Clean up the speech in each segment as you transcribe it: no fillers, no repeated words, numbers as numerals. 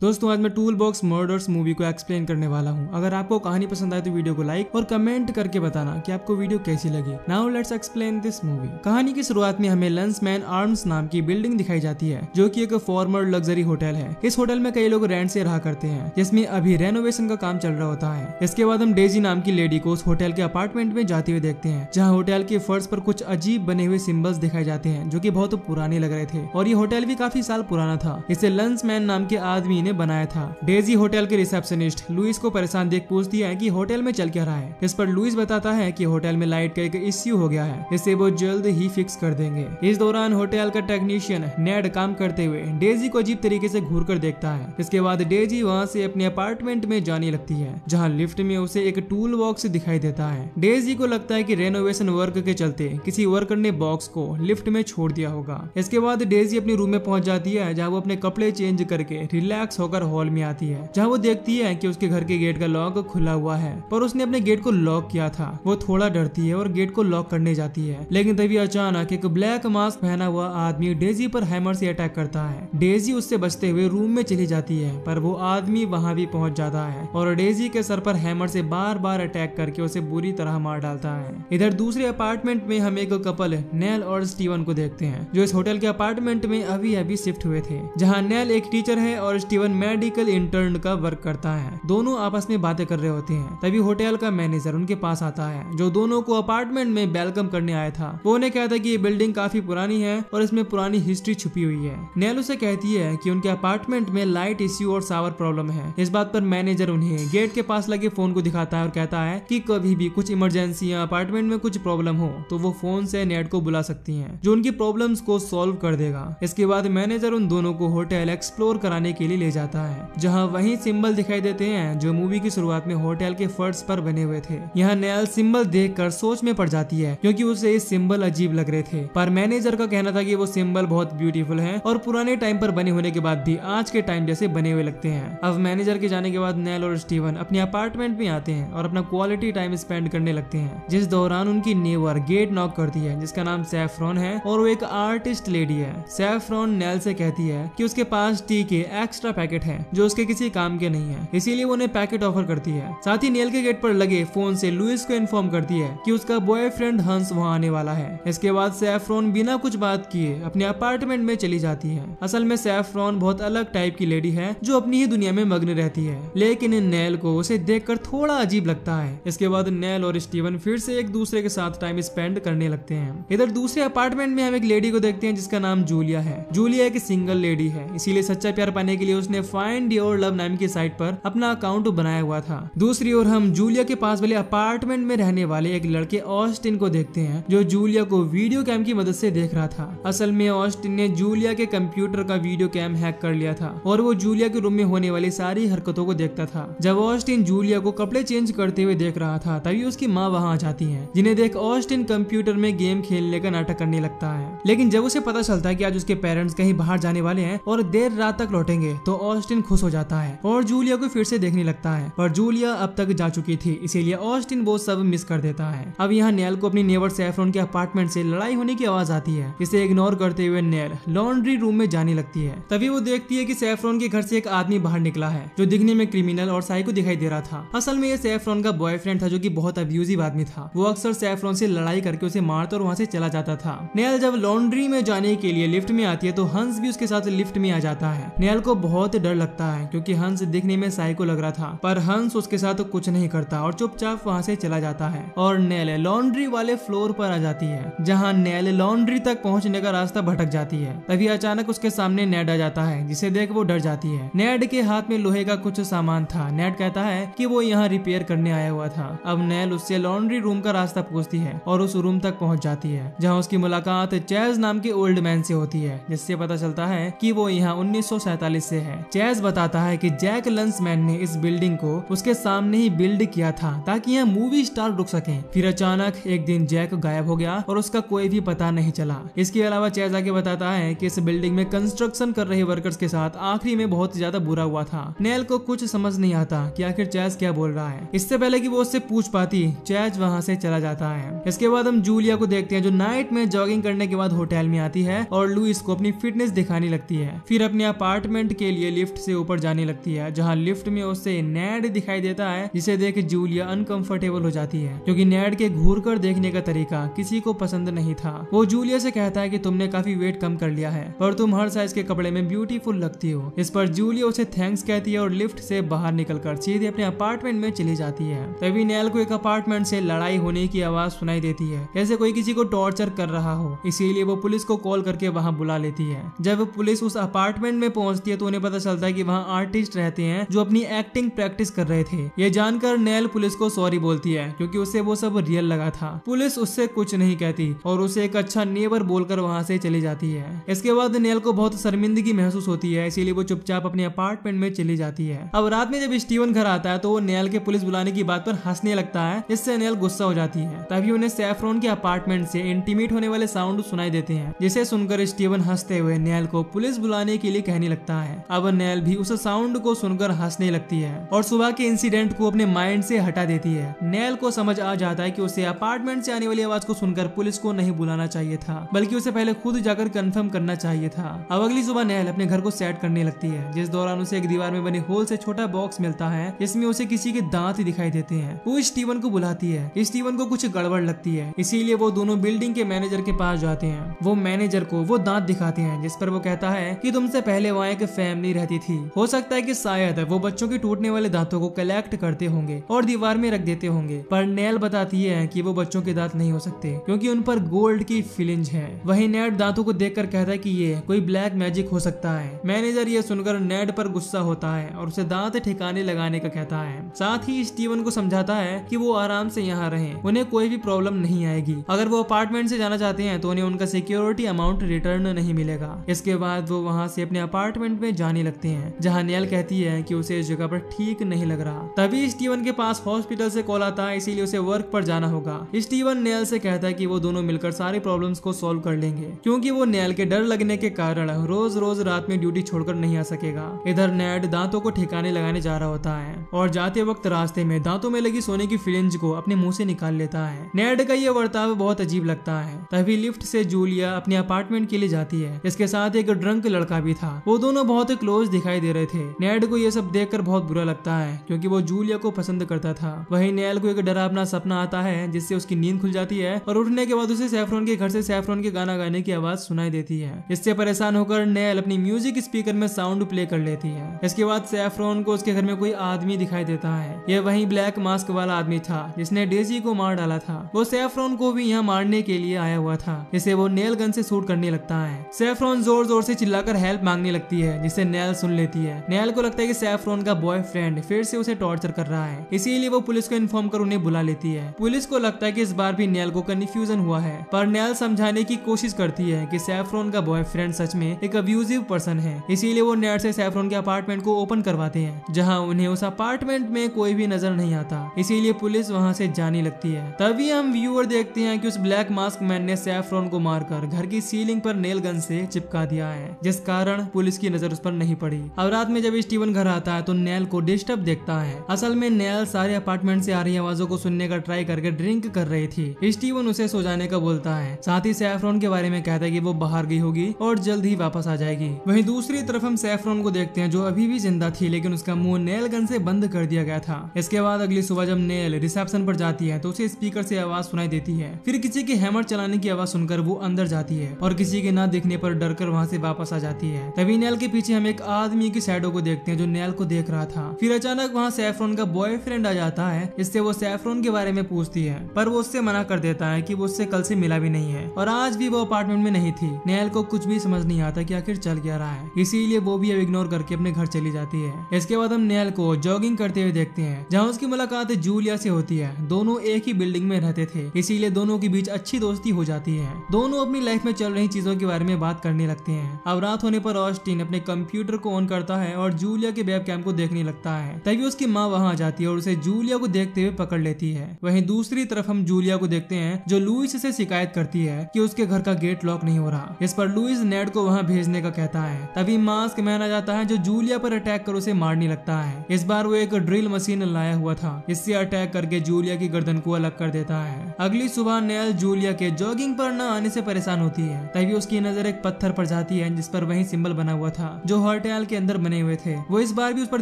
दोस्तों आज मैं टूल बॉक्स मर्डर्स मूवी को एक्सप्लेन करने वाला हूं। अगर आपको कहानी पसंद आए तो वीडियो को लाइक और कमेंट करके बताना कि आपको वीडियो कैसी लगी। Now let's explain this movie. कहानी की शुरुआत में हमें लंसमैन आर्म्स नाम की बिल्डिंग दिखाई जाती है जो कि एक फॉर्मर लग्जरी होटल है। इस होटल में कई लोग रेंट से रहा करते हैं जिसमें अभी रेनोवेशन का काम चल रहा होता है। इसके बाद हम डेजी नाम की लेडी को उस होटल के अपार्टमेंट में जाते हुए देखते हैं जहाँ होटल के फर्श पर कुछ अजीब बने हुए सिंबल्स दिखाए जाते हैं जो कि बहुत पुराने लग रहे थे और ये होटल भी काफी साल पुराना था। इसे लंसमैन नाम के आदमी ने बनाया था। डेजी होटल के रिसेप्शनिस्ट लुइस को परेशान देख पूछती है कि होटल में चल क्या रहा है। इस पर लुइस बताता है कि होटल में लाइट का एक इश्यू हो गया है, इसे वो जल्द ही फिक्स कर देंगे। इस दौरान होटल का टेक्नीशियन नेड काम करते हुए डेजी को अजीब तरीके से घूर कर देखता है। इसके बाद डेजी वहाँ से अपने अपार्टमेंट में जाने लगती है जहाँ लिफ्ट में उसे एक टूल बॉक्स दिखाई देता है। डेजी को लगता है कि रेनोवेशन वर्क के चलते किसी वर्कर ने बॉक्स को लिफ्ट में छोड़ दिया होगा। इसके बाद डेजी अपने रूम में पहुंच जाती है जहाँ वो अपने कपड़े चेंज करके रिलैक्स होकर हॉल में आती है जहाँ वो देखती है कि उसके घर के गेट का लॉक खुला हुआ है पर उसने अपने गेट को लॉक किया था। वो थोड़ा डरती है और गेट को लॉक करने जाती है लेकिन तभी अचानक एक ब्लैक मास्क पहना हुआ आदमी डेजी पर हैमर से अटैक करता है। डेजी उससे बचते हुए रूम में चली जाती है पर वो आदमी वहाँ भी पहुंच जाता है और डेजी के सर पर हैमर से बार बार अटैक करके उसे बुरी तरह मार डालता है। इधर दूसरे अपार्टमेंट में हम एक कपल नेल और स्टीवन को देखते हैं जो इस होटल के अपार्टमेंट में अभी शिफ्ट हुए थे जहाँ नेल एक टीचर है और स्टीवन मेडिकल इंटर्न का वर्क करता है। दोनों आपस में बातें कर रहे होते हैं तभी होटल का मैनेजर उनके पास आता है जो दोनों को अपार्टमेंट में वेलकम करने आया था। वो उन्हें कहता है कि ये बिल्डिंग काफी पुरानी है और इसमें पुरानी हिस्ट्री छुपी हुई है। नेल उसे कहती है कि उनके अपार्टमेंट में लाइट इश्यू और शावर प्रॉब्लम है। इस बात पर मैनेजर उन्हें गेट के पास लगे फोन को दिखाता है और कहता है कि कभी भी कुछ इमरजेंसी या अपार्टमेंट में कुछ प्रॉब्लम हो तो वो फोन से नेट को बुला सकती हैं जो उनकी प्रॉब्लम्स को सॉल्व कर देगा। इसके बाद मैनेजर उन दोनों को होटल एक्सप्लोर कराने के लिए ले जाता है जहाँ वही सिंबल दिखाई देते हैं जो मूवी की शुरुआत में होटल के फर्श पर बने हुए थे। यहाँ नेल सिंबल देखकर सोच में पड़ जाती है क्योंकि उसे ये सिंबल अजीब लग रहे थे पर मैनेजर का कहना था कि वो सिंबल बहुत ब्यूटीफुल है और पुराने टाइम पर बने होने के बाद भी आज के टाइम जैसे बने हुए लगते हैं। अब मैनेजर के जाने के बाद नेल और स्टीवन अपने अपार्टमेंट में आते हैं और अपना क्वालिटी टाइम स्पेंड करने लगते हैं जिस दौरान उनकी नेबर गेट नॉक करती है जिसका नाम सैफरॉन है और वो एक आर्टिस्ट लेडी है। सैफरॉन नेल से कहती है कि उसके पास टी के एक्स्ट्रा पैकेट है जो उसके किसी काम के नहीं है, इसीलिए वो उन्हें पैकेट ऑफर करती है। साथ ही नेल के गेट पर लगे फोन से लुइस को इन्फॉर्म करती है कि उसका बॉयफ्रेंड हंस वहाँ आने वाला है। इसके बाद सैफरॉन बिना कुछ बात किए अपने अपार्टमेंट में चली जाती है। असल में सैफरॉन बहुत अलग टाइप की लेडी है जो अपनी ही दुनिया में मग्न रहती है लेकिन नेल को उसे देखकर थोड़ा अजीब लगता है। इसके बाद नेल और स्टीवन फिर से एक दूसरे के साथ टाइम स्पेंड करने लगते हैं। इधर दूसरे अपार्टमेंट में हम एक लेडी को देखते हैं जिसका नाम जूलिया है। जूलिया एक सिंगल लेडी है इसीलिए सच्चा प्यार पाने के लिए उसने फाइंड योर लव नाम की साइट पर अपना अकाउंट बनाया हुआ था। दूसरी ओर हम जूलिया के पास वाले अपार्टमेंट में रहने वाले एक लड़के ऑस्टिन को देखते हैं जो जूलिया को वीडियो कैम की मदद से देख रहा था। असल में ऑस्टिन ने जूलिया के कंप्यूटर का वीडियो कैम हैक कर लिया था और वो जूलिया के रूम में होने वाली सारी हरकतों को देखता था। जब ऑस्टिन जूलिया को कपड़े चेंज करते हुए देख रहा था तभी उसकी माँ वहाँ आ जाती है जिन्हें देख ऑस्टिन कंप्यूटर में गेम खेलने का नाटक करने लगता है। लेकिन जब उसे पता चलता है कि आज उसके पेरेंट्स कहीं बाहर जाने वाले हैं और देर रात तक लौटेंगे तो ऑस्टिन खुश हो जाता है और जूलिया को फिर से देखने लगता है पर जूलिया अब तक जा चुकी थी इसीलिए ऑस्टिन वो सब मिस कर देता है। अब यहाँ नेल को अपनी नेबर सैफरॉन के अपार्टमेंट से लड़ाई होने की आवाज आती है। इसे इग्नोर करते हुए नेल लॉन्ड्री रूम में जाने लगती है। तभी वो देखती है कि सैफरॉन के घर से एक आदमी बाहर निकला है जो दिखने में क्रिमिनल और साइको दिखाई दे रहा था। असल में ये सैफरॉन का बॉयफ्रेंड था जो कि बहुत अब्यूजिव आदमी था। वो अक्सर सैफरॉन से लड़ाई करके उसे मारता और वहाँ से चला जाता था। नेल जब लॉन्ड्री में जाने के लिए लिफ्ट में आती है तो हंस भी उसके साथ लिफ्ट में आ जाता है। नेल को बहुत डर लगता है क्योंकि हंस दिखने में साइको लग रहा था पर हंस उसके साथ कुछ नहीं करता और चुपचाप वहाँ से चला जाता है और नेल लॉन्ड्री वाले फ्लोर पर आ जाती है जहाँ नेल लॉन्ड्री तक पहुँचने का रास्ता भटक जाती है। तभी अचानक उसके सामने नेड आ जाता है जिसे देख वो डर जाती है। नेड के हाथ में लोहे का कुछ सामान था। नेड कहता है कि वो यहाँ रिपेयर करने आया हुआ था। अब नेल उससे लॉन्ड्री रूम का रास्ता पूछती है और उस रूम तक पहुँच जाती है जहाँ उसकी मुलाकात चैज नाम के ओल्ड मैन से होती है जिससे पता चलता है कि वो यहाँ 1947 से है। चैज बताता है कि जैक लंसमैन ने इस बिल्डिंग को उसके सामने ही बिल्ड किया था ताकि यहाँ मूवी स्टार रुक सके। फिर अचानक एक दिन जैक गायब हो गया और उसका कोई भी पता नहीं चला। इसके अलावा चैज आगे बताता है कि इस बिल्डिंग में कंस्ट्रक्शन कर रहे वर्कर्स के साथ आखिरी में बहुत ज्यादा बुरा हुआ था। नेल को कुछ समझ नहीं आता कि आखिर चैज क्या बोल रहा है। इससे पहले कि वो उससे पूछ पाती चैज वहाँ से चला जाता है। इसके बाद हम जूलिया को देखते हैं जो नाइट में जॉगिंग करने के बाद होटल में आती है और लुइस को अपनी फिटनेस दिखाने लगती है। फिर अपने अपार्टमेंट के लिए लिए लिफ्ट से ऊपर जाने लगती है, जहाँ लिफ्ट में उससे नेड दिखाई देता है, जिसे देख जूलिया अनकंफर्टेबल हो जाती है क्योंकि नेड के घूर कर देखने का तरीका किसी को पसंद नहीं था। वो जूलिया से कहता है कि तुमने काफी वेट कम कर लिया है और तुम हर साइज के कपड़े में ब्यूटीफुल लगती हो। इस पर जूलिया उसे थैंक्स कहती है और लिफ्ट से बाहर निकलकर सीधे अपने अपार्टमेंट में चली जाती है। तभी नेल को एक अपार्टमेंट से लड़ाई होने की आवाज सुनाई देती है, जैसे कोई किसी को टॉर्चर कर रहा हो। इसीलिए वो पुलिस को कॉल करके वहाँ बुला लेती है। जब पुलिस उस अपार्टमेंट में पहुंचती है तो उन्हें पता चलता है कि वहाँ आर्टिस्ट रहते हैं जो अपनी एक्टिंग प्रैक्टिस कर रहे थे। ये जानकर नेल पुलिस को सॉरी बोलती है क्योंकि उसे वो सब रियल लगा था। पुलिस उससे कुछ नहीं कहती और उसे एक अच्छा नेबर बोलकर वहाँ से चली जाती है। इसके बाद नेल को बहुत शर्मिंदगी महसूस होती है, इसीलिए वो चुपचाप अपने अपार्टमेंट में चली जाती है। अब रात में जब स्टीवन घर आता है तो वो नेल के पुलिस बुलाने की बात पर हंसने लगता है, जिससे नेल गुस्सा हो जाती है। तभी उन्हें सैफरॉन के अपार्टमेंट से इंटीमेट होने वाले साउंड सुनाई देते हैं, जिसे सुनकर स्टीवन हंसते हुए नेल को पुलिस बुलाने के लिए कहने लगता है। अब नेल भी उस साउंड को सुनकर हंसने लगती है और सुबह के इंसिडेंट को अपने माइंड से हटा देती है। नेल को समझ आ जाता है कि उसे अपार्टमेंट से आने वाली आवाज को सुनकर पुलिस को नहीं बुलाना चाहिए था, बल्कि उसे पहले खुद जाकर कंफर्म करना चाहिए था। अब अगली सुबह नेल अपने घर को सेट करने लगती है, जिस दौरान उसे एक दीवार में बने होल से छोटा बॉक्स मिलता है, जिसमें उसे किसी के दांत दिखाई देते हैं। वो स्टीवन को बुलाती है। स्टीवन को कुछ गड़बड़ लगती है, इसीलिए वो दोनों बिल्डिंग के मैनेजर के पास जाते हैं। वो मैनेजर को वो दांत दिखाते हैं, जिस पर वो कहता है कि तुमसे पहले वहाँ एक फैमिली रहती थी। हो सकता है कि शायद वो बच्चों के टूटने वाले दांतों को कलेक्ट करते होंगे और दीवार में रख देते होंगे, पर नेल बताती है कि वो बच्चों के दांत नहीं हो सकते क्योंकि उन पर गोल्ड की फिलिंज है। वहीं नेड दांतों को देखकर कहता है कि ये कोई ब्लैक मैजिक हो सकता है। मैनेजर ये सुनकर नेड पर गुस्सा होता है और उसे दांत ठिकाने लगाने का कहता है। साथ ही स्टीवन को समझाता है कि वो आराम से यहाँ रहें, उन्हें कोई भी प्रॉब्लम नहीं आएगी। अगर वो अपार्टमेंट से जाना चाहते हैं तो उन्हें उनका सिक्योरिटी अमाउंट रिटर्न नहीं मिलेगा। इसके बाद वो वहाँ से अपने अपार्टमेंट में जाने लगते हैं, जहाँ नेल कहती है कि उसे इस जगह पर ठीक नहीं लग रहा। तभी स्टीवन के पास हॉस्पिटल से कॉल आता है, इसीलिए उसे वर्क पर जाना होगा। स्टीवन नेल से कहता है कि वो दोनों मिलकर सारी प्रॉब्लम्स को सॉल्व कर लेंगे, क्योंकि वो नेल के डर लगने के कारण रोज रोज रात में ड्यूटी छोड़कर नहीं आ सकेगा। इधर नेड दांतों को ठिकाने लगाने जा रहा होता है और जाते वक्त रास्ते में दांतों में लगी सोने की फिलिंज को अपने मुंह से निकाल लेता है। नेड का ये बर्ताव बहुत अजीब लगता है। तभी लिफ्ट से जूलिया अपने अपार्टमेंट के लिए जाती है। इसके साथ एक ड्रंक लड़का भी था। वो दोनों बहुत क्लोज दिखाई दे रहे थे। नेड को ये सब देखकर बहुत बुरा लगता है क्योंकि वो जूलिया को पसंद करता था। वहीं नेल को एक डरावना सपना आता है, जिससे उसकी नींद खुल जाती है और उठने के बाद उसे सैफरॉन के घर से सैफरॉन के गाना गाने की आवाज सुनाई देती है। इससे परेशान होकर नेल अपनी म्यूजिक स्पीकर में साउंड प्ले कर लेती है। इसके बाद सैफरॉन को उसके घर में कोई आदमी दिखाई देता है। यह वही ब्लैक मास्क वाला आदमी था जिसने डेजी को मार डाला था। वो सैफरॉन को भी यहाँ मारने के लिए आया हुआ था, जिसे वो नेल गन से शूट करने लगता है। सैफरॉन जोर जोर से चिल्लाकर हेल्प मांगने लगती है, जिसे नेल सुन लेती है। नेल को लगता है कि सैफरॉन का बॉयफ्रेंड फिर से उसे टॉर्चर कर रहा है, इसीलिए वो पुलिस को इन्फॉर्म कर उन्हें बुला लेती है। पुलिस को लगता है कि इस बार भी नेल को कंफ्यूजन हुआ है, पर नेल समझाने की कोशिश करती है कि सैफरॉन का बॉयफ्रेंड सच में एक अब्यूजिव पर्सन है। इसीलिए वो नेल से सैफरॉन के अपार्टमेंट को ओपन करवाते हैं, जहाँ उन्हें उस अपार्टमेंट में कोई भी नजर नहीं आता। इसीलिए पुलिस वहाँ से जाने लगती है। तभी हम व्यूअर देखते हैं कि उस ब्लैक मास्क मैन ने सैफरॉन को मारकर घर की सीलिंग पर नेल गन से चिपका दिया है, जिस कारण पुलिस की नजर उस पर नहीं पड़ी। अब रात में जब स्टीवन घर आता है तो नेल को डिस्टर्ब देखता है। असल में नेल सारे अपार्टमेंट से आ रही आवाजों को सुनने का ट्राई करके ड्रिंक कर रही थी। स्टीवन उसे सो जाने का बोलता है, साथ ही सैफरॉन के बारे में कहता है कि वो बाहर गई होगी और जल्द ही वापस आ जाएगी। वहीं दूसरी तरफ हम सैफरॉन को देखते हैं, जो अभी भी जिंदा थी, लेकिन उसका मुंह नेल गन से बंद कर दिया गया था। इसके बाद अगली सुबह जब नेल रिसेप्शन पर जाती है तो उसे स्पीकर से आवाज सुनाई देती है। फिर किसी के हैमर चलाने की आवाज सुनकर वो अंदर जाती है और किसी के ना दिखने पर डरकर वहाँ से वापस आ जाती है। तभी नेल के पीछे हम एक आदमी की शैडो को देखते हैं जो नेल को देख रहा था। फिर अचानक वहाँ सैफरॉन का बॉयफ्रेंड आ जाता है, इससे वो सैफरॉन के बारे में पूछती है, पर वो उससे मना कर देता है कि वो उससे कल से मिला भी नहीं है और आज भी वो अपार्टमेंट में नहीं थी। नेल को कुछ भी समझ नहीं आता कि आखिर चल क्या रहा है, इसीलिए वो भी अब इग्नोर करके अपने घर चली जाती है। इसके बाद हम नेल को जॉगिंग करते हुए देखते हैं, जहाँ उसकी मुलाकात जूलिया से होती है। दोनों एक ही बिल्डिंग में रहते थे, इसीलिए दोनों के बीच अच्छी दोस्ती हो जाती है। दोनों अपनी लाइफ में चल रही चीजों के बारे में बात करने लगते हैं। अब रात होने पर ऑस्टिन अपने कंप्यूटर को ऑन करता है और जूलिया के वेबकैम को देखने लगता है। तभी उसकी माँ वहाँ आ जाती है और उसे जूलिया को देखते हुए पकड़ लेती है। वहीं दूसरी तरफ हम जूलिया को देखते हैं, जो लुइस से शिकायत करती है कि उसके घर का गेट लॉक नहीं हो रहा। इस पर लुइस नेड को वहाँ भेजने का कहता है। तभी मास्क मैन आ जाता है, जो जूलिया पर अटैक कर उसे मारने लगता है। इस बार वो एक ड्रिल मशीन लाया हुआ था, इससे अटैक करके जूलिया की गर्दन को अलग कर देता है। अगली सुबह नेल जूलिया के जॉगिंग पर न आने से परेशान होती है। तभी उसकी नजर एक पत्थर पर जाती है, जिस पर वही सिंबल बना हुआ था जो होटल के अंदर बने हुए थे। वो इस बार भी उस पर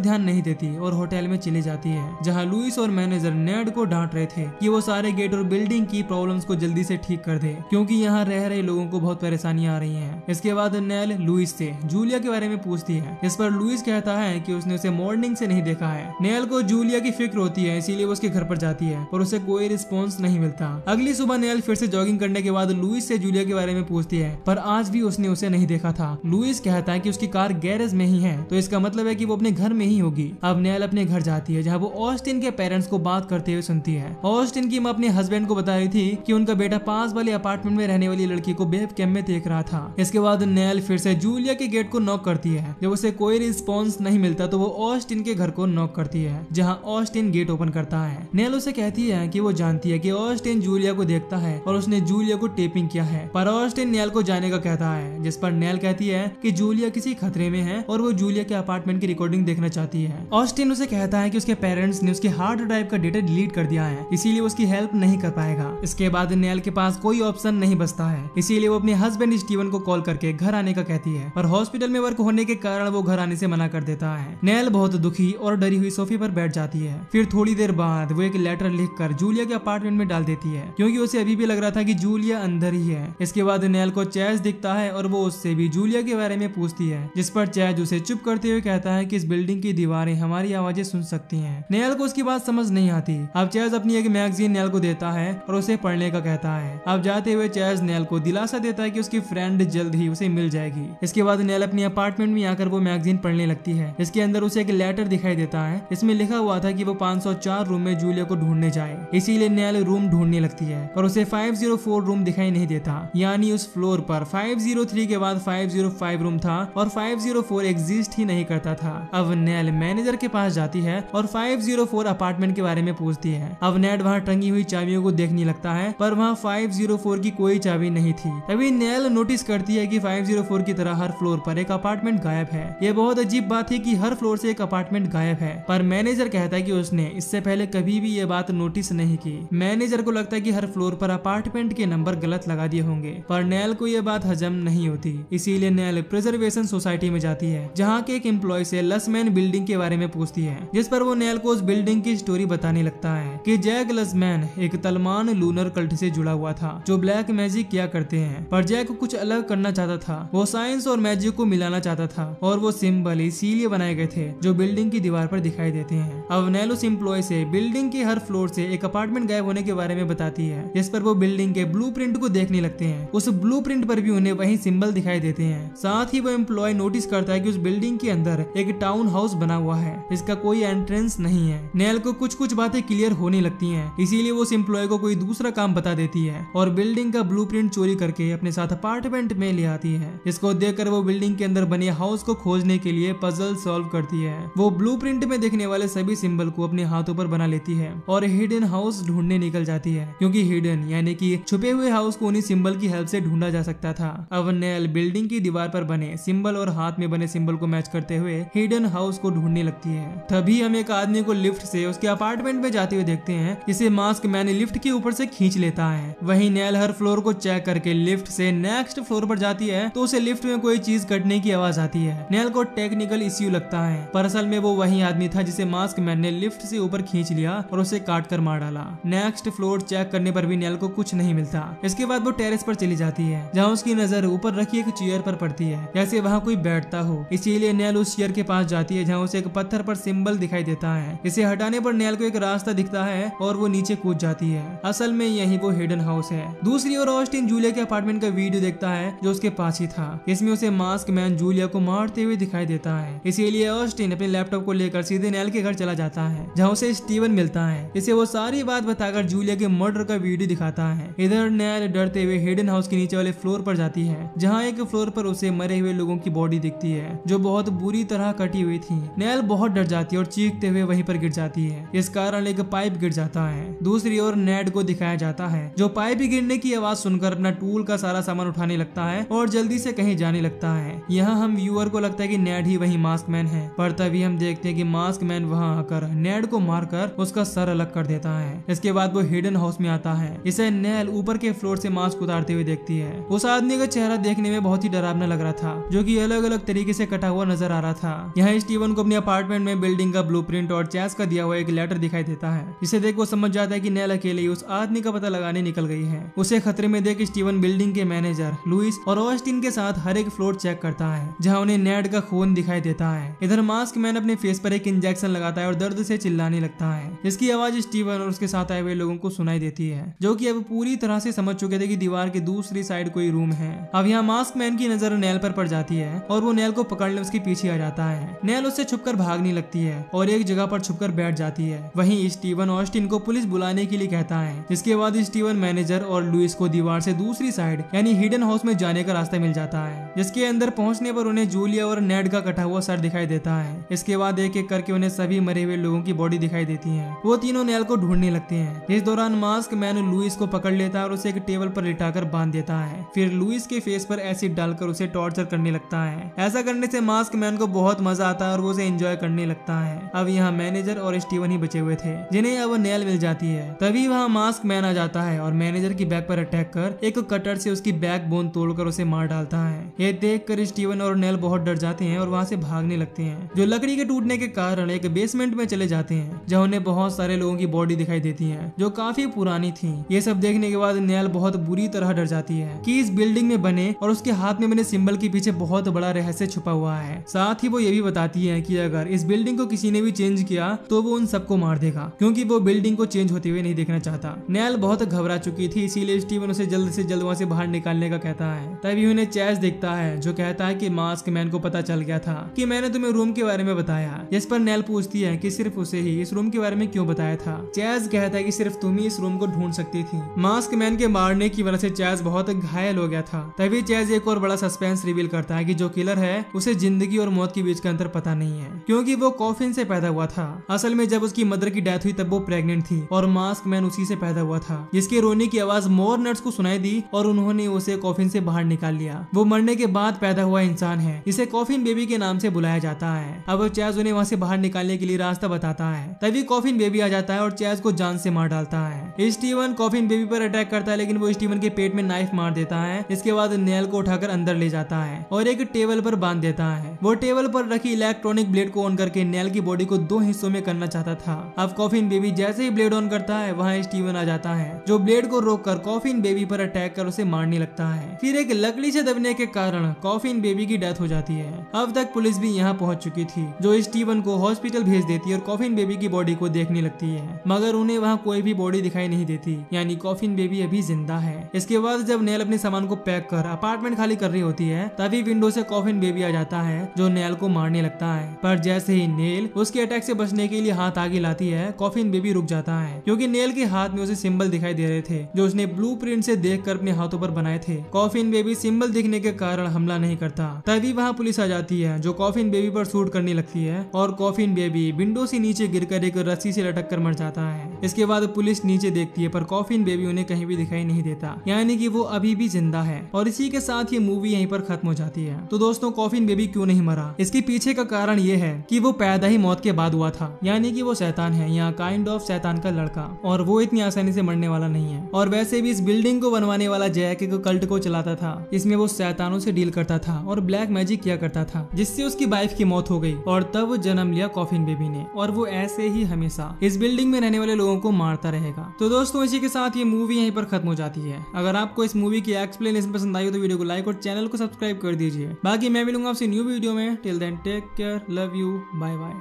ध्यान नहीं देती और होटल में चली जाती है, जहाँ लुइस और मैनेजर नेड को डांट रहे थे कि वो सारे गेट और बिल्डिंग की प्रॉब्लम्स को जल्दी से ठीक कर दे, क्योंकि यहाँ रह रहे लोगों को बहुत परेशानियां आ रही हैं। इसके बाद नेल लुइस से जूलिया के बारे में पूछती है। इस पर लुइस कहता है कि उसने उसे मॉर्निंग से नहीं देखा है। नेल को जूलिया की फिक्र होती है, इसीलिए वो उसके घर पर जाती है और उसे कोई रिस्पॉन्स नहीं मिलता। अगली सुबह नेल फिर से जॉगिंग करने के बाद लुइस से जूलिया के बारे में पूछती है, पर आज भी उसने उसे नहीं देखा था। लुइस कहता है कि उसकी कार गैरेज में ही है, तो इसका मतलब है कि वो अपने घर में ही होगी। अब नेल अपने घर जाती है, जहाँ वो ऑस्टिन के पेरेंट्स को बात करते हुए सुनती है। ऑस्टिन की माँ अपने हस्बैंड को बता रही थी कि उनका बेटा पास वाले अपार्टमेंट में रहने वाली लड़की को वेब कैम में देख रहा था। इसके बाद नेल फिर से जूलिया के गेट को नॉक करती है। जब उसे कोई रिस्पॉन्स नहीं मिलता तो वो ऑस्टिन के घर को नॉक करती है, जहाँ ऑस्टिन गेट ओपन करता है। नेल उसे कहती है कि वो जानती है कि ऑस्टिन जूलिया को देखता है और उसने जूलिया को टेपिंग किया है, पर ऑस्टिन नेल को जाने का कहता है, जिस पर नेल कहती है कि जूलिया किसी खतरे में है और वो जूलिया के अपार्टमेंट की रिकॉर्डिंग देखना चाहती है। ऑस्टिन उसे कहता है कि उसके पेरेंट्स ने उसके हार्ड ड्राइव का डेटा डिलीट कर दिया है, इसीलिए उसकी हेल्प नहीं कर पाएगा। इसके बाद नेल के पास कोई ऑप्शन नहीं बचता है, इसीलिए वो अपने हस्बैंड स्टीवन को कॉल करके घर आने का कहती है, पर हॉस्पिटल में वर्क होने के कारण वो घर आने से मना कर देता है। नेल बहुत दुखी और डरी हुई सोफे पर बैठ जाती है। फिर थोड़ी देर बाद वो एक लेटर लिखकर जूलिया के अपार्टमेंट में डाल देती है, क्योंकि उसे अभी भी लग रहा था कि जूलिया अंदर ही है। इसके बाद नेल को चैज दिखता है और वो उससे भी जूलिया के बारे में पूछती है, जिस पर चैज उसे चुप करते हुए कहता है कि इस बिल्डिंग की दीवारें हमारी आवाजें सुन सकती हैं। नेल को उसकी बात समझ नहीं आती। अब चैज अपनी एक मैगजीन नेल को देता है और उसे पढ़ने का कहता है। अब जाते हुए चैज नेल को दिलासा देता है कि उसकी फ्रेंड जल्द ही उसे मिल जाएगी। इसके बाद नेल अपनी अपार्टमेंट में आकर वो मैगजीन पढ़ने लगती है। इसके अंदर उसे एक लेटर दिखाई देता है। इसमें लिखा हुआ था कि वो 504 रूम में जूलिया को ढूंढने जाए, इसीलिए नेल रूम ढूंढने लगती है, पर उसे 504 रूम दिखाई नहीं देता। यानी उस फ्लोर पर 503 के बाद 505 रूम था और 504 एग्जिस्ट ही नहीं करता था। अब नेल मैनेजर के पास जाती है और 504 अपार्टमेंट के बारे में पूछती है। अब नेड वहाँ टंगी हुई चाबियों को देखने लगता है, पर वहाँ 504 की कोई चाबी नहीं थी। तभी नेल नोटिस करती है कि 504 की तरह हर फ्लोर पर एक अपार्टमेंट गायब है। ये बहुत अजीब बात है कि हर फ्लोर से एक अपार्टमेंट गायब है, पर मैनेजर कहता है कि उसने इससे पहले कभी भी ये बात नोटिस नहीं की। मैनेजर को लगता है कि हर फ्लोर पर अपार्टमेंट के नंबर गलत लगा दिए होंगे, पर नेल को ये बात हजम नहीं होती। इसीलिए नेल प्रिजर्वेशन सोसाइटी में जाती है, जहाँ के एक एम्प्लॉय से लसमैन बिल्डिंग के बारे में पूछती है, जिस पर वो नेल को उस बिल्डिंग की स्टोरी बताने लगता है कि जैक लसमैन एक तलमान लूनर कल्ट से जुड़ा हुआ था, जो ब्लैक मैजिक किया करते हैं। पर जैक कुछ अलग करना चाहता था। वो साइंस और मैजिक को मिलाना चाहता था और वो सिंबल इसीलिए बनाए गए थे जो बिल्डिंग की दीवार पर दिखाई देते हैं। अब नेल उस एम्प्लॉय से बिल्डिंग के हर फ्लोर से एक अपार्टमेंट गायब होने के बारे में बताती है, जिस पर वो बिल्डिंग के ब्लूप्रिंट को देखने लगते हैं। उस ब्लूप्रिंट पर भी उन्हें वही सिंबल दिखाई देते हैं। साथ ही वो एम्प्लॉय नोटिस करता है कि उस बिल्डिंग के अंदर एक टाउन हाउस बना हुआ है, इसका कोई एंट्रेंस नहीं है। नेल को कुछ बातें क्लियर होने लगती हैं, इसीलिए वो उस एम्प्लॉय को कोई दूसरा काम बता देती है और बिल्डिंग का ब्लूप्रिंट चोरी करके अपने साथ अपार्टमेंट में ले आती है। इसको देखकर वो बिल्डिंग के अंदर बने हाउस को खोजने के लिए पजल सॉल्व करती है। वो ब्लूप्रिंट में देखने वाले सभी सिंबल को अपने हाथों पर बना लेती है और हिडन हाउस ढूंढने निकल जाती है, क्योंकि हिडन यानी कि छुपे हुए हाउस को उन्हीं सिंबल की हेल्प से ढूंढा जा सकता था। अब नेल बिल्डिंग की दीवार पर बने सिंबल और हाथ में बने सिंबल को मैच करते हुए हिडन हाउस को ढूंढने लगती है। तभी हम एक आदमी को लिफ्ट से उसके अपार्टमेंट में जाते हुए देखते हैं, जिसे मास्क मैन लिफ्ट के ऊपर से खींच लेता है। वहीं नेल हर फ्लोर को चेक करके लिफ्ट से नेक्स्ट फ्लोर पर जाती है तो उसे लिफ्ट में कोई चीज कटने की आवाज आती है। नेल को टेक्निकल इश्यू लगता है, पर असल में वो वही आदमी था जिसे मास्क मैन ने लिफ्ट से ऊपर खींच लिया और उसे काट कर मार डाला। नेक्स्ट फ्लोर चेक करने पर भी नेल को कुछ नहीं मिलता। इसके बाद वो टेरेस पर चली जाती है, जहाँ उसकी नजर ऊपर रखी एक चेयर पर पड़ती है, जैसे वहाँ कोई बैठता हो। इसीलिए नेल उस चेयर के पास जाती है, जहाँ उसे एक पत्थर पर सिंबल दिखाई देता है। इसे हटाने पर नेल को एक रास्ता दिखता है और वो नीचे कूद जाती है। असल में यही वो हिडन हाउस है। दूसरी ओर ऑस्टिन जूलिया के अपार्टमेंट का वीडियो देखता है जो उसके पास ही था। इसमें उसे मास्क मैन जूलिया को मारते हुए दिखाई देता है। इसीलिए ऑस्टिन अपने लैपटॉप को लेकर सीधे नेल के घर चला जाता है, जहाँ उसे स्टीवन मिलता है। इसे वो सारी बात बताकर जूलिया के मर्डर का वीडियो दिखाता है। इधर नेल डरते हुए हिडन हाउस के नीचे वाले फ्लोर पर जाती है, जहाँ एक फ्लोर पर उसे मरे हुए लोगों की बॉडी दिखती है जो बहुत बुरी तरह कटी हुई थी। नेल बहुत डर जाती है और चीखते हुए वहीं पर गिर जाती है। इस कारण एक पाइप गिर जाता है। दूसरी ओर नेड को दिखाया जाता है, जो पाइप गिरने की आवाज सुनकर अपना टूल का सारा सामान उठाने लगता है और जल्दी से कहीं जाने लगता है। यहाँ हम व्यूअर को लगता है कि नेड ही वही मास्क मैन है, पर तभी हम देखते हैं कि मास्क मैन वहाँ आकर नेड को मारकर उसका सर अलग कर देता है। इसके बाद वो हिडन हाउस में आता है। इसे नेल ऊपर के फ्लोर से मास्क उतारते हुए देखती है। उस आदमी का चेहरा देखने में बहुत ही डरावना लग रहा था, जो कि अलग अलग तरीके तरीके से कटा हुआ नजर आ रहा था। यहाँ स्टीवन को अपने अपार्टमेंट में बिल्डिंग का ब्लूप्रिंट और चैज का दिया हुआ एक लेटर दिखाई देता है, जिसे देख वो समझ जाता है कि नेल अकेले ही उस आदमी का पता लगाने निकल गई है। उसे खतरे में देख स्टीवन बिल्डिंग के मैनेजर लुइस और ऑस्टिन के साथ हर एक फ्लोर चेक करता है, जहाँ उन्हें नेड का खून दिखाई देता है। इधर मास्क मैन अपने फेस पर एक इंजेक्शन लगाता है और दर्द से चिल्लाने लगता है, जिसकी आवाज स्टीवन और उसके साथ आए हुए लोगों को सुनाई देती है, जो कि अब पूरी तरह से समझ चुके थे कि दीवार के दूसरी साइड कोई रूम है। अब यहाँ मास्क मैन की नजर नेल पर पड़ जाती है और वो नेल को पकड़ने उसके पीछे आ जाता है। नेल उससे छुपकर भागने लगती है और एक जगह पर छुपकर बैठ जाती है। वहीं स्टीवन ऑस्टिन को पुलिस बुलाने के लिए कहता है, जिसके बाद स्टीवन मैनेजर और लुइस को दीवार से दूसरी साइड यानी हिडन हाउस में जाने का रास्ता मिल जाता है, जिसके अंदर पहुंचने पर उन्हें जूलिया और नेड का कटा हुआ सर दिखाई देता है। इसके बाद एक एक करके उन्हें सभी मरे हुए लोगों की बॉडी दिखाई देती है। वो तीनों नेल को ढूंढने लगते हैं। इस दौरान मास्क मैन लुइस को पकड़ लेता है और उसे एक टेबल पर लिटाकर बांध देता है। फिर लुइस के फेस पर एसिड डालकर उसे टॉर्चर करने लगता है। ऐसा करने से मास्क मैन को बहुत मजा आता है और वो उसे एंजॉय करने लगता है। अब यहाँ मैनेजर और स्टीवन ही बचे हुए थे, जिन्हें अब नेल मिल जाती है। तभी वहाँ मास्क मैन आ जाता है और मैनेजर की बैग पर अटैक कर एक कटर से उसकी बैक बोन तोड़कर उसे मार डालता है। ये देखकर स्टीवन और नेल बहुत डर जाते हैं और वहाँ से भागने लगते हैं, जो लकड़ी के टूटने के कारण एक बेसमेंट में चले जाते हैं, जहाँ उन्हें बहुत सारे लोगों की बॉडी दिखाई देती है, जो काफी पुरानी थी। ये सब देखने के बाद नेल बहुत बुरी तरह डर जाती है कि इस बिल्डिंग में बने और उसके हाथ में बने सिंबल के पीछे बहुत बड़ा रहस्य छुपा हुआ है। साथ ही वो ये भी बताती है कि अगर इस बिल्डिंग को किसी ने भी चेंज किया तो वो उन सबको मार देगा, क्योंकि वो बिल्डिंग को चेंज होते हुए नहीं देखना चाहता। नेल बहुत घबरा चुकी थी, इसीलिए स्टीवन उसे जल्द से जल्द वहाँ से बाहर निकालने का कहता है। तभी उन्हें चैज दिखता है, जो कहता है कि मास्क मैन को पता चल गया था कि मैंने तुम्हें रूम के बारे में बताया। जिस पर नेल पूछती है कि सिर्फ उसे ही इस रूम के बारे में क्यों बताया था। चैज कहता है कि सिर्फ तुम ही इस रूम को ढूंढ सकती थी। मास्क मैन के मारने की वजह से चैज बहुत घायल हो गया था। तभी चैज एक और बड़ा सस्पेंस रिवील करता है कि जो किलर है उसे जिंदगी और मौत के बीच का अंतर पता नहीं है, क्योंकि वो कॉफिन से पैदा हुआ था। असल में जब उसकी मदर की डेथ हुई तब वो प्रेग्नेंट थी और मास्क मैन उसी से पैदा हुआ था, जिसके रोने की आवाज मोर नट्स को सुनाई दी और उन्होंने उसे कॉफिन से बाहर निकाल लिया। वो मरने के बाद पैदा हुआ इंसान है, जिसे कॉफिन बेबी के नाम से बुलाया जाता है। अब चैज उन्हें वहाँ से बाहर निकालने के लिए रास्ता बताता है। तभी कॉफिन बेबी आ जाता है और चैज को जान से मार डालता है। स्टीवन कॉफिन बेबी पर अटैक करता है, लेकिन वो स्टीवन के पेट में नाइफ मार देता है। इसके बाद नेल को उठाकर अंदर ले जाता है और एक टेबल पर बांध देता है। वो टेबल पर रखी इलेक्ट्रॉनिक ब्लेड को ऑन करके नेल की बॉडी को 2 हिस्सों में करना चाहता था। अब कॉफिन बेबी जैसे ही ब्लेड ऑन करता है, वहाँ स्टीवन आ जाता है, जो ब्लेड को रोककर कॉफिन बेबी पर अटैक कर उसे मारने लगता है। फिर एक लकड़ी से दबने के कारण कॉफिन बेबी की डेथ हो जाती है। अब तक पुलिस भी यहाँ पहुंच चुकी थी, जो स्टीवन को हॉस्पिटल भेज देती है और कॉफिन बेबी की बॉडी को देखने लगती है, मगर उन्हें वहाँ कोई भी बॉडी दिखाई नहीं देती, यानी कॉफिन बेबी अभी जिंदा है। इसके बाद जब नेल अपने सामान को पैक कर अपार्टमेंट खाली कर रही होती है, तभी विंडो से कॉफिन बेबी आ जाता है, जो नेल को मारने लगता है। पर जैसे ही नेल उसके अटैक से बचने के लिए हाथ आगे लाती है, कॉफिन बेबी रुक जाता है, क्योंकि नेल के हाथ में उसे सिंबल दिखाई दे रहे थे, जो उसने ब्लूप्रिंट से देखकर अपने हाथों पर बनाए थे। कॉफिन बेबी सिंबल दिखने के कारण हमला नहीं करता। तभी वहाँ पुलिस आ जाती है, जो कॉफिन बेबी पर शूट करने लगती है और कॉफिन बेबी विंडो से नीचे गिरकर एक रस्सी से लटक कर मर जाता है। इसके बाद पुलिस नीचे देखती है, पर कॉफिन बेबी उन्हें कहीं भी दिखाई नहीं देता, यानी कि वो अभी भी जिंदा है। और इसी के साथ ये मूवी यहीं पर खत्म हो जाती है। तो दोस्तों, कॉफिन बेबी क्यों नहीं मरा, इसके पीछे का कारण ये है कि वो पैदा ही मौत के बाद हुआ था, यानी कि वो शैतान है, यहाँ काइंड ऑफ शैतान का लड़का, और वो इतनी आसानी से मरने वाला नहीं है। और वैसे भी इस बिल्डिंग को बनवाने वाला जैक एक कल्ट को चलाता था, इसमें वो शैतानों से डील करता था और ब्लैक मैजिक किया करता था, जिससे उसकी वाइफ की मौत हो गई और तब जन्म लिया कॉफिन बेबी ने। और वो ऐसे ही हमेशा इस बिल्डिंग में रहने वाले लोगों को मारता रहेगा। तो दोस्तों, इसी के साथ ये मूवी यहीं पर खत्म हो जाती है। अगर आपको इस मूवी की एक्सप्लेनेशन पसंद आई हो तो वीडियो को लाइक और चैनल को सब्सक्राइब कर दीजिए। बाकी मैं मिलूंगा आपसे न्यू वीडियो में। Till then take care, love you, bye bye.